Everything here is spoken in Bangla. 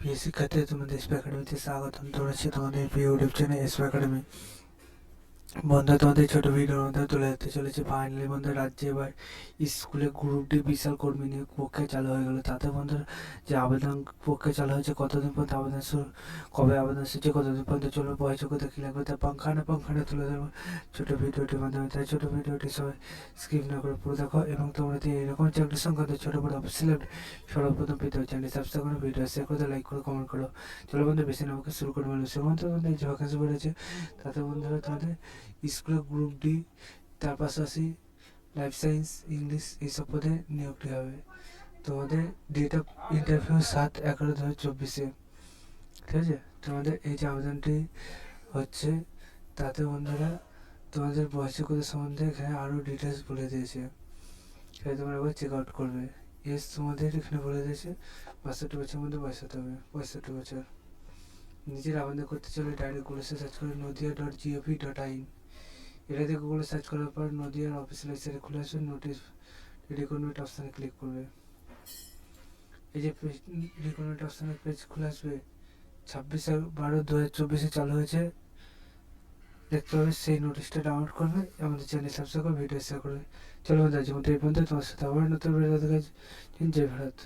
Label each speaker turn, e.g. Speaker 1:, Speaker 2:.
Speaker 1: প্রিয় শিক্ষার্থী, তোমাদের এসপি একাডেমিতে স্বাগতম জানাচ্ছি। তোমাদের প্রিয় ইউটিউব চ্যানেল এসপি একাডেমি। বন্ধু, তোমাদের ছোট ভিডিওর মধ্যে তুলে ধরতে চলেছে ফাইনালি বন্ধু, রাজ্যে এবার স্কুলে গ্রুপ ডি বিশাল কর্মী নিয়োগ প্রক্রিয়া চালু হয়ে গেল। তাতে বন্ধুরা যে আবেদন প্রক্রিয়া চালু হয়েছে, কতদিন পর্যন্ত আবেদন শুরু, কবে আবেদন সূচি, কতদিন পর্যন্ত চলবে, বয়সযোগ্যতা কী লাগবে, তা পাংখানা তুলে ধরবো ছোটো ভিডিওটির মাধ্যমে। তাই ছোটো ভিডিওটি সবাই স্কিপ না করে পুরো দেখো, এবং তোমরা যদি এরকম চাকরি সংক্রান্ত ছোটো বড় অফিসিয়াল সর্বপ্রথম পেতে হয় চ্যানেল সাবস্ক্রাইব করে, ভিডিও শেয়ার করে, লাইক করে, কমেন্ট করো। চলো বন্ধু, বেশি না আমাকে শুরু করে বলো। সেখানে তোমাদের যে ভ্যাকেন্সি বেড়েছে, তাতে বন্ধুরা তোমাদের স্কুলে গ্রুপ ডি, তার পাশাপাশি লাইফ সায়েন্স, ইংলিশ এইসব পদে নিয়োগটি হবে। তোমাদের ডেট অফ ইন্টারভিউ 7/11/2024, ঠিক আছে। তোমাদের এই যে আবেদনটি হচ্ছে, তাতে বন্ধুরা তোমাদের বয়সযোগ্যতা সম্বন্ধে এখানে আরও ডিটেলস বলে দিয়েছে, সেটা তোমরা একবার চেক আউট করবে। এস তোমাদের এখানে বলে দিয়েছে 62 বছরের মধ্যে বয়স হতে হবে, 65 বছর। নিজের আবেদন করতে চলে ডাইরেক্ট গুগলে সার্চ করে নদিয়া.gov.in, এটাতে গুগলে সার্চ করার পর নদিয়ার অফিসিয়াল ওয়েবসাইটে খুলে আসবে। নোটিশ রিক্রুটমেন্ট অপশানে ক্লিক করবে। এই যে রিক্রুটমেন্ট অপশানের পেজ খুলে আসবে, 26/12/2024 চালু হয়েছে, দেখতে হবে। সেই নোটিশটা ডাউনলোড করবে, আমাদের চ্যানেল সাবস্ক্রাইব করে, ভিডিও শেয়ার করবে। চলো বন্ধু, আজ এই পর্যন্ত। তোমার সাথে আবার নতুন ভিডিও দেখা যাচ্ছে। জয় ভারত।